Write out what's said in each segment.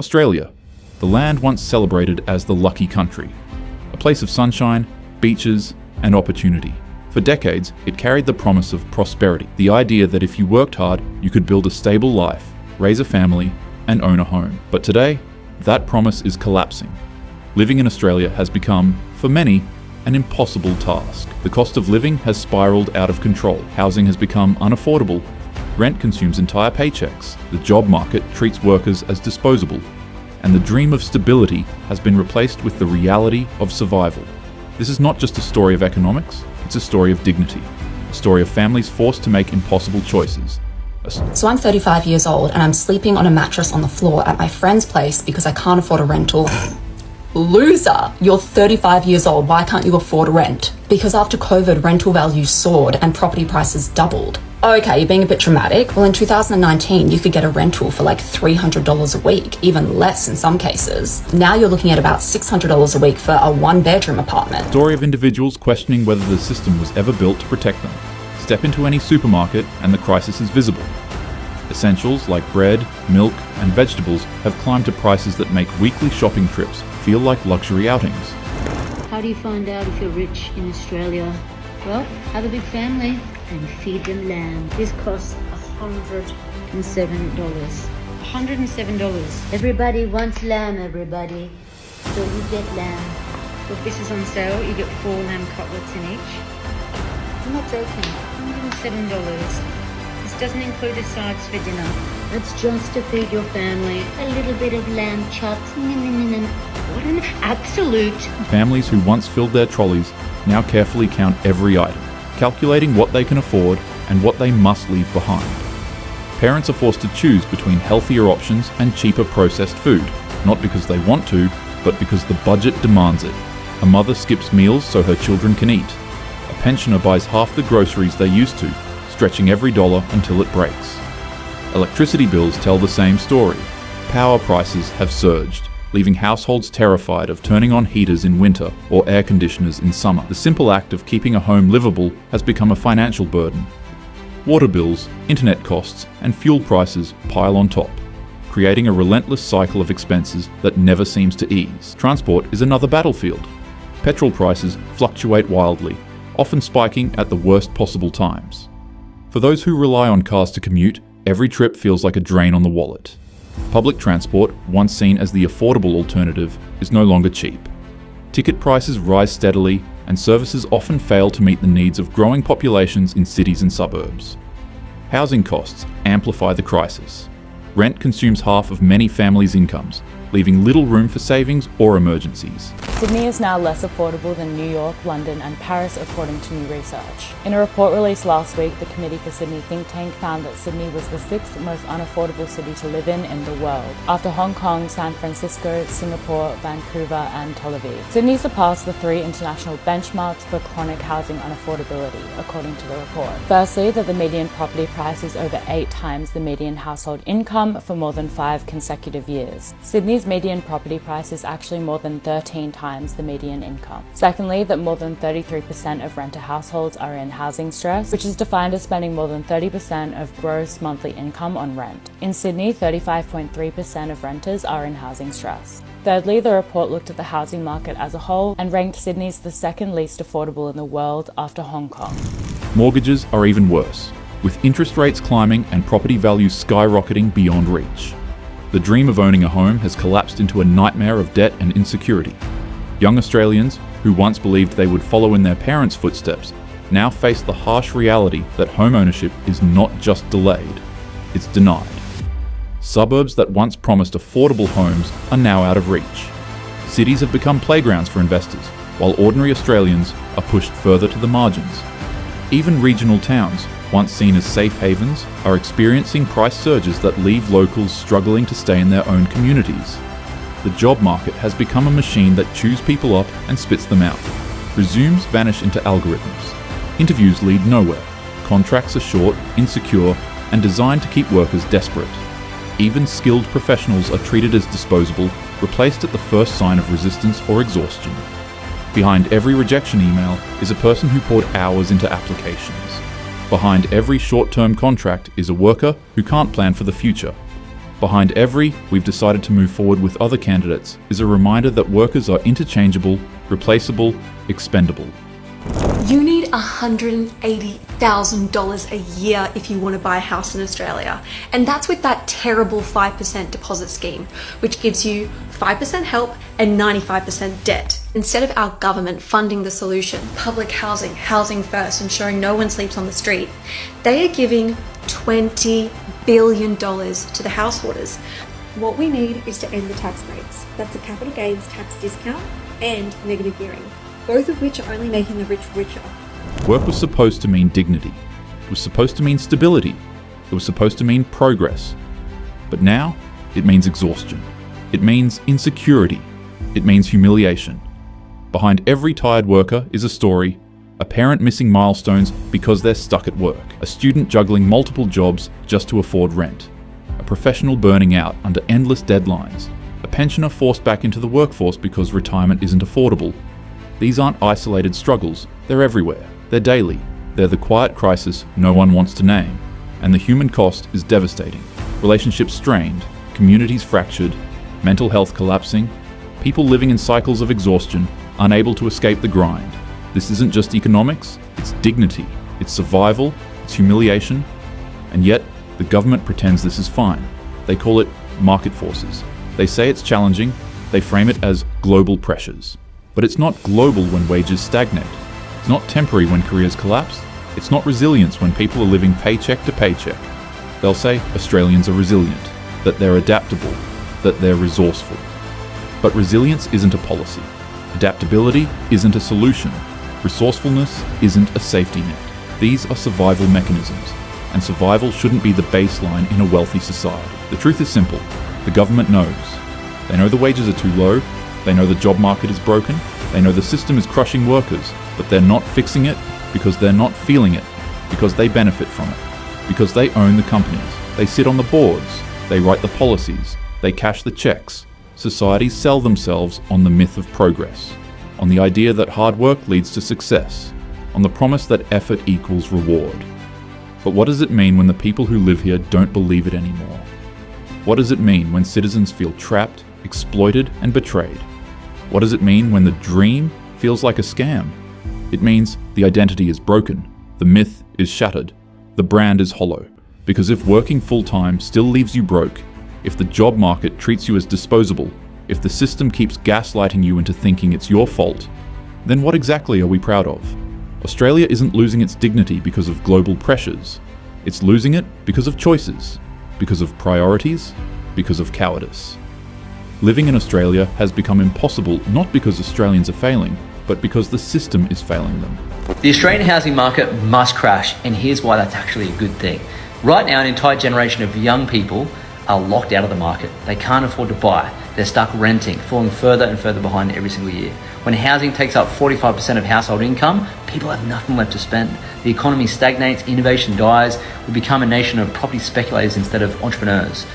Australia, the land once celebrated as the lucky country, a place of sunshine, beaches, and opportunity. For decades, it carried the promise of prosperity, the idea that if you worked hard, you could build a stable life, raise a family, and own a home. But today, that promise is collapsing. Living in Australia has become, for many, an impossible task. The cost of living has spiraled out of control. Housing has become unaffordable. Rent consumes entire paychecks. The job market treats workers as disposable. And the dream of stability has been replaced with the reality of survival. This is not just a story of economics, it's a story of dignity. A story of families forced to make impossible choices. So I'm 35 years old and I'm sleeping on a mattress on the floor at my friend's place because I can't afford a rental. Loser! You're 35 years old, why can't you afford rent? Because after COVID, rental values soared and property prices doubled. Okay, you're being a bit dramatic. Well, in 2019, you could get a rental for like $300 a week, even less in some cases. Now you're looking at about $600 a week for a one-bedroom apartment. Story of individuals questioning whether the system was ever built to protect them. Step into any supermarket and the crisis is visible. Essentials like bread, milk, and vegetables have climbed to prices that make weekly shopping trips feel like luxury outings. How do you find out if you're rich in Australia? Well, have a big family and feed them lamb. This costs $107. $107. Everybody wants lamb, everybody. So you get lamb. If this is on sale, you get 4 lamb cutlets in each. I'm not joking. $107. This doesn't include the sides for dinner. That's just to feed your family. A little bit of lamb chops. What an absolute... Families who once filled their trolleys now carefully count every item, calculating what they can afford and what they must leave behind. Parents are forced to choose between healthier options and cheaper processed food, not because they want to, but because the budget demands it. A mother skips meals so her children can eat. A pensioner buys half the groceries they used to, stretching every dollar until it breaks. Electricity bills tell the same story. Power prices have surged, leaving households terrified of turning on heaters in winter or air conditioners in summer. The simple act of keeping a home livable has become a financial burden. Water bills, internet costs, and fuel prices pile on top, creating a relentless cycle of expenses that never seems to ease. Transport is another battlefield. Petrol prices fluctuate wildly, often spiking at the worst possible times. For those who rely on cars to commute, every trip feels like a drain on the wallet. Public transport, once seen as the affordable alternative, is no longer cheap. Ticket prices rise steadily, and services often fail to meet the needs of growing populations in cities and suburbs. Housing costs amplify the crisis. Rent consumes half of many families' incomes, leaving little room for savings or emergencies. Sydney is now less affordable than New York, London and Paris according to new research. In a report released last week, the Committee for Sydney think tank found that Sydney was the 6th most unaffordable city to live in the world, after Hong Kong, San Francisco, Singapore, Vancouver and Tel Aviv. Sydney surpassed the 3 international benchmarks for chronic housing unaffordability, according to the report. Firstly, that the median property price is over 8 times the median household income for more than 5 consecutive years. Sydney's median property price is actually more than 13 times the median income. Secondly, that more than 33% of renter households are in housing stress, which is defined as spending more than 30% of gross monthly income on rent. In Sydney, 35.3% of renters are in housing stress. Thirdly, the report looked at the housing market as a whole and ranked Sydney as the 2nd least affordable in the world after Hong Kong. Mortgages are even worse, with interest rates climbing and property values skyrocketing beyond reach. The dream of owning a home has collapsed into a nightmare of debt and insecurity. Young Australians, who once believed they would follow in their parents' footsteps, now face the harsh reality that home ownership is not just delayed, it's denied. Suburbs that once promised affordable homes are now out of reach. Cities have become playgrounds for investors, while ordinary Australians are pushed further to the margins. Even regional towns, once seen as safe havens, are experiencing price surges that leave locals struggling to stay in their own communities. The job market has become a machine that chews people up and spits them out. Resumes vanish into algorithms. Interviews lead nowhere. Contracts are short, insecure, and designed to keep workers desperate. Even skilled professionals are treated as disposable, replaced at the first sign of resistance or exhaustion. Behind every rejection email is a person who poured hours into applications. Behind every short-term contract is a worker who can't plan for the future. Behind every "we've decided to move forward with other candidates" is a reminder that workers are interchangeable, replaceable, expendable. You need $180,000 a year if you want to buy a house in Australia. And that's with that terrible 5% deposit scheme, which gives you 5% help and 95% debt. Instead of our government funding the solution, public housing, housing first, ensuring no one sleeps on the street, they are giving $20 billion to the house hoarders. What we need is to end the tax breaks. That's the capital gains tax discount and negative gearing, both of which are only making the rich richer. Work was supposed to mean dignity. It was supposed to mean stability. It was supposed to mean progress. But now, it means exhaustion. It means insecurity. It means humiliation. Behind every tired worker is a story: a parent missing milestones because they're stuck at work, a student juggling multiple jobs just to afford rent, a professional burning out under endless deadlines, a pensioner forced back into the workforce because retirement isn't affordable. These aren't isolated struggles, they're everywhere, they're daily, they're the quiet crisis no one wants to name, and the human cost is devastating. Relationships strained, communities fractured, mental health collapsing, people living in cycles of exhaustion, unable to escape the grind. This isn't just economics, it's dignity, it's survival, it's humiliation, and yet the government pretends this is fine. They call it market forces. They say it's challenging, they frame it as global pressures. But it's not global when wages stagnate. It's not temporary when careers collapse. It's not resilience when people are living paycheck to paycheck. They'll say Australians are resilient, that they're adaptable, that they're resourceful. But resilience isn't a policy. Adaptability isn't a solution. Resourcefulness isn't a safety net. These are survival mechanisms, and survival shouldn't be the baseline in a wealthy society. The truth is simple. The government knows. They know the wages are too low. They know the job market is broken. They know the system is crushing workers, but they're not fixing it because they're not feeling it, because they benefit from it, because they own the companies. They sit on the boards. They write the policies. They cash the checks. Societies sell themselves on the myth of progress, on the idea that hard work leads to success, on the promise that effort equals reward. But what does it mean when the people who live here don't believe it anymore? What does it mean when citizens feel trapped, exploited, and betrayed? What does it mean when the dream feels like a scam? It means the identity is broken, the myth is shattered, the brand is hollow. Because if working full-time still leaves you broke, if the job market treats you as disposable, if the system keeps gaslighting you into thinking it's your fault, then what exactly are we proud of? Australia isn't losing its dignity because of global pressures. It's losing it because of choices, because of priorities, because of cowardice. Living in Australia has become impossible not because Australians are failing, but because the system is failing them. The Australian housing market must crash, and here's why that's actually a good thing. Right now, an entire generation of young people are locked out of the market. They can't afford to buy. They're stuck renting, falling further and further behind every single year. When housing takes up 45% of household income, people have nothing left to spend. The economy stagnates, innovation dies. We become a nation of property speculators instead of entrepreneurs.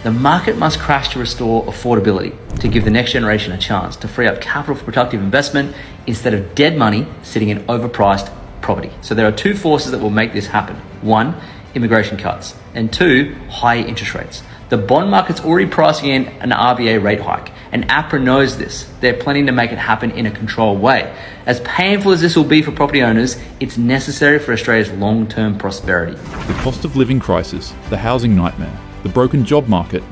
The market must crash to restore affordability, to give the next generation a chance to free up capital for productive investment instead of dead money sitting in overpriced property. So there are two forces that will make this happen. One, immigration cuts, and two, higher interest rates. The bond market's already pricing in an RBA rate hike, and APRA knows this. They're planning to make it happen in a controlled way. As painful as this will be for property owners, it's necessary for Australia's long-term prosperity. The cost of living crisis, the housing nightmare, the broken job market,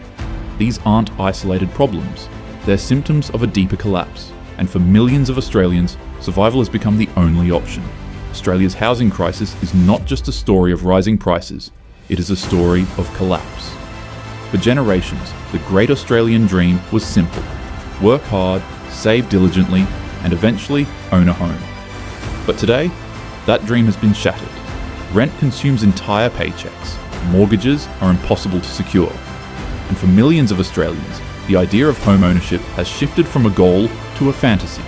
these aren't isolated problems. They're symptoms of a deeper collapse, and for millions of Australians, survival has become the only option. Australia's housing crisis is not just a story of rising prices, it is a story of collapse. For generations, the great Australian dream was simple: work hard, save diligently, and eventually own a home. But today, that dream has been shattered. Rent consumes entire paychecks, mortgages are impossible to secure, and for millions of Australians, the idea of home ownership has shifted from a goal to a fantasy.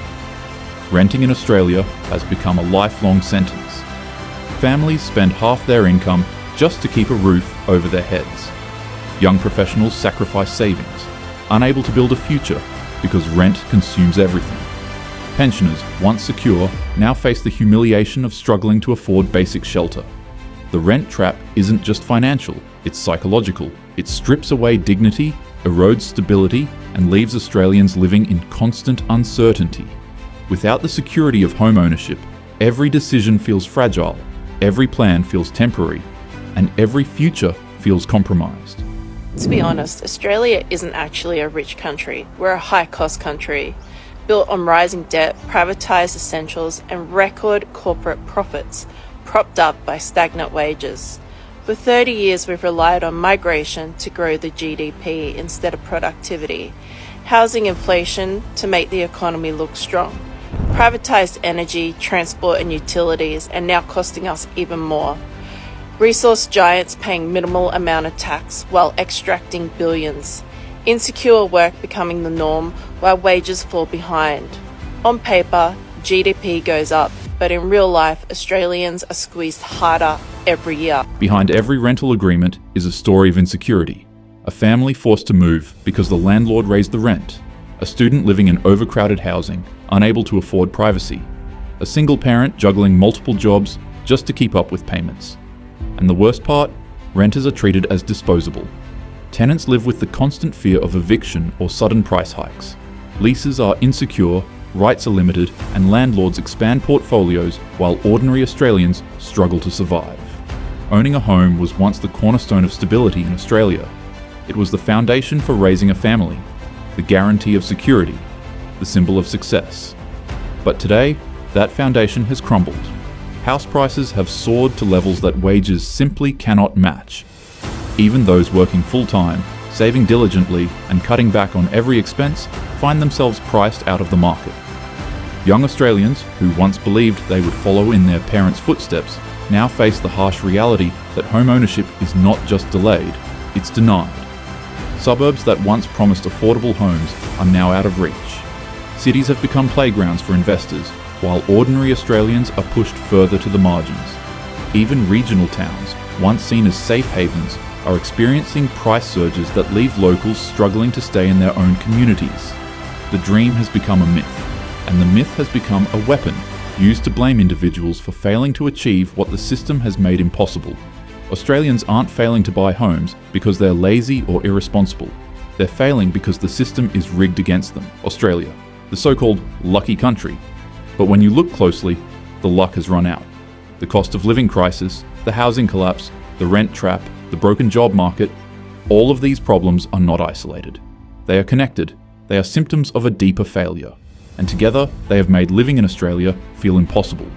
Renting in Australia has become a lifelong sentence. Families spend half their income just to keep a roof over their heads. Young professionals sacrifice savings, unable to build a future because rent consumes everything. Pensioners, once secure, now face the humiliation of struggling to afford basic shelter. The rent trap isn't just financial, it's psychological. It strips away dignity, erodes stability, and leaves Australians living in constant uncertainty. Without the security of home ownership, every decision feels fragile, every plan feels temporary, and every future feels compromised. To be honest, Australia isn't actually a rich country. We're a high-cost country, built on rising debt, privatised essentials, and record corporate profits, propped up by stagnant wages. For 30 years, we've relied on migration to grow the GDP instead of productivity, housing inflation to make the economy look strong, privatised energy, transport and utilities, and now costing us even more. Resource giants paying minimal amount of tax while extracting billions. Insecure work becoming the norm while wages fall behind. On paper, GDP goes up, but in real life, Australians are squeezed harder every year. Behind every rental agreement is a story of insecurity. A family forced to move because the landlord raised the rent. A student living in overcrowded housing, unable to afford privacy. A single parent juggling multiple jobs just to keep up with payments. And the worst part, renters are treated as disposable. Tenants live with the constant fear of eviction or sudden price hikes. Leases are insecure, rights are limited, and landlords expand portfolios while ordinary Australians struggle to survive. Owning a home was once the cornerstone of stability in Australia. It was the foundation for raising a family, the guarantee of security, the symbol of success. But today, that foundation has crumbled. House prices have soared to levels that wages simply cannot match. Even those working full-time, saving diligently, and cutting back on every expense find themselves priced out of the market. Young Australians, who once believed they would follow in their parents' footsteps, now face the harsh reality that home ownership is not just delayed, it's denied. Suburbs that once promised affordable homes are now out of reach. Cities have become playgrounds for investors, while ordinary Australians are pushed further to the margins. Even regional towns, once seen as safe havens, are experiencing price surges that leave locals struggling to stay in their own communities. The dream has become a myth, and the myth has become a weapon used to blame individuals for failing to achieve what the system has made impossible. Australians aren't failing to buy homes because they're lazy or irresponsible. They're failing because the system is rigged against them. Australia, the so-called lucky country. But when you look closely, the luck has run out. The cost of living crisis, the housing collapse, the rent trap, the broken job market, all of these problems are not isolated. They are connected. They are symptoms of a deeper failure. And together, they have made living in Australia feel impossible.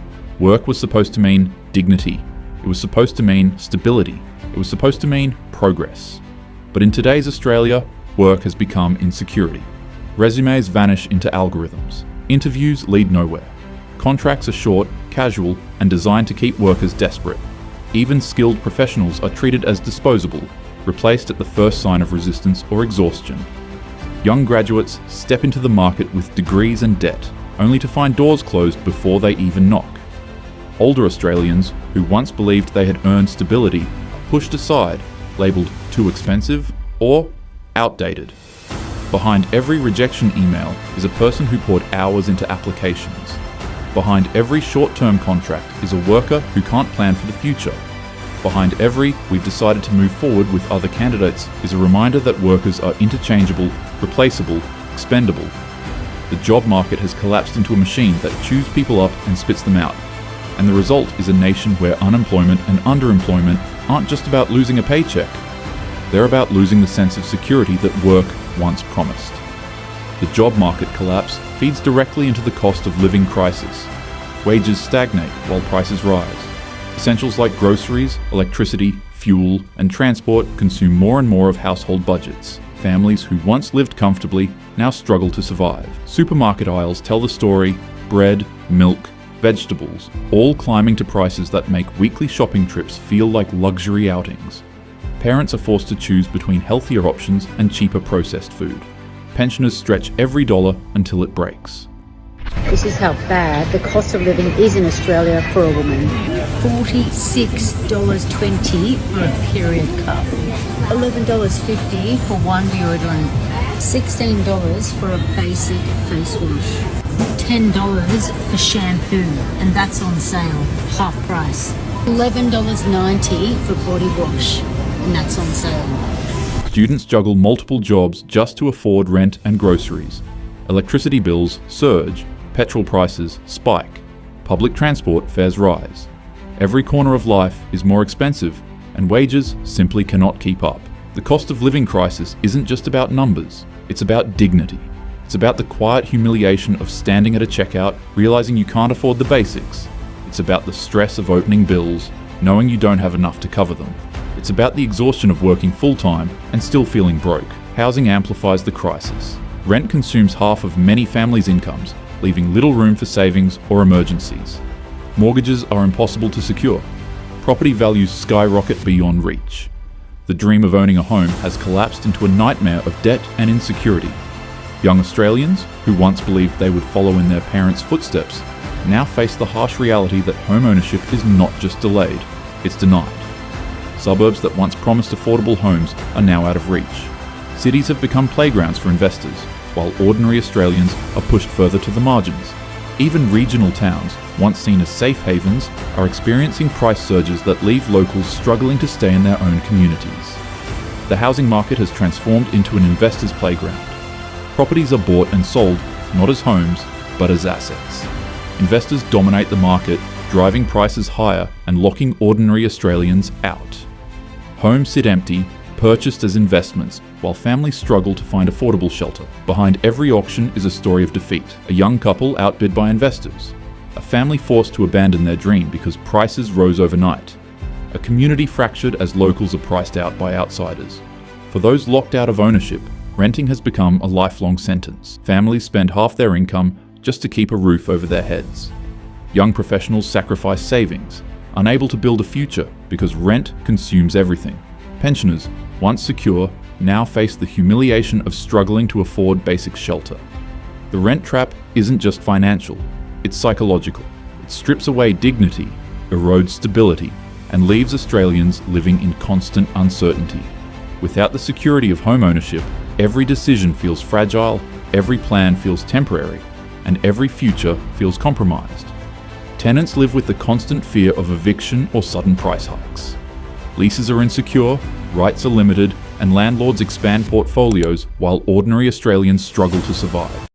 Work was supposed to mean dignity. It was supposed to mean stability. It was supposed to mean progress. But in today's Australia, work has become insecurity. Resumes vanish into algorithms. Interviews lead nowhere. Contracts are short, casual, and designed to keep workers desperate. Even skilled professionals are treated as disposable, replaced at the first sign of resistance or exhaustion. Young graduates step into the market with degrees and debt, only to find doors closed before they even knock. Older Australians, who once believed they had earned stability, are pushed aside, labelled too expensive or outdated. Behind every rejection email is a person who poured hours into applications. Behind every short-term contract is a worker who can't plan for the future. Behind every "we've decided to move forward with other candidates" is a reminder that workers are interchangeable, replaceable, expendable. The job market has collapsed into a machine that chews people up and spits them out. And the result is a nation where unemployment and underemployment aren't just about losing a paycheck. They're about losing the sense of security that work once promised. The job market collapse feeds directly into the cost of living crisis. Wages stagnate while prices rise. Essentials like groceries, electricity, fuel, and transport consume more and more of household budgets. Families who once lived comfortably now struggle to survive. Supermarket aisles tell the story: bread, milk, vegetables, all climbing to prices that make weekly shopping trips feel like luxury outings. Parents are forced to choose between healthier options and cheaper processed food. Pensioners stretch every dollar until it breaks. This is how bad the cost of living is in Australia for a woman. $46.20 for a period cup. $11.50 for one deodorant. $16 for a basic face wash. $10 for shampoo, and that's on sale, half price. $11.90 for body wash, and that's on sale. Students juggle multiple jobs just to afford rent and groceries. Electricity bills surge, petrol prices spike, public transport fares rise. Every corner of life is more expensive, and wages simply cannot keep up. The cost of living crisis isn't just about numbers, it's about dignity. It's about the quiet humiliation of standing at a checkout, realizing you can't afford the basics. It's about the stress of opening bills, knowing you don't have enough to cover them. It's about the exhaustion of working full-time and still feeling broke. Housing amplifies the crisis. Rent consumes half of many families' incomes, leaving little room for savings or emergencies. Mortgages are impossible to secure. Property values skyrocket beyond reach. The dream of owning a home has collapsed into a nightmare of debt and insecurity. Young Australians, who once believed they would follow in their parents' footsteps, now face the harsh reality that home ownership is not just delayed, it's denied. Suburbs that once promised affordable homes are now out of reach. Cities have become playgrounds for investors, while ordinary Australians are pushed further to the margins. Even regional towns, once seen as safe havens, are experiencing price surges that leave locals struggling to stay in their own communities. The housing market has transformed into an investor's playground. Properties are bought and sold not as homes, but as assets. Investors dominate the market, driving prices higher and locking ordinary Australians out. Homes sit empty, purchased as investments, while families struggle to find affordable shelter. Behind every auction is a story of defeat. A young couple outbid by investors. A family forced to abandon their dream because prices rose overnight. A community fractured as locals are priced out by outsiders. For those locked out of ownership, renting has become a lifelong sentence. Families spend half their income just to keep a roof over their heads. Young professionals sacrifice savings, unable to build a future because rent consumes everything. Pensioners, once secure, now face the humiliation of struggling to afford basic shelter. The rent trap isn't just financial, it's psychological. It strips away dignity, erodes stability, and leaves Australians living in constant uncertainty. Without the security of home ownership, every decision feels fragile, every plan feels temporary, and every future feels compromised. Tenants live with the constant fear of eviction or sudden price hikes. Leases are insecure, rights are limited, and landlords expand portfolios while ordinary Australians struggle to survive.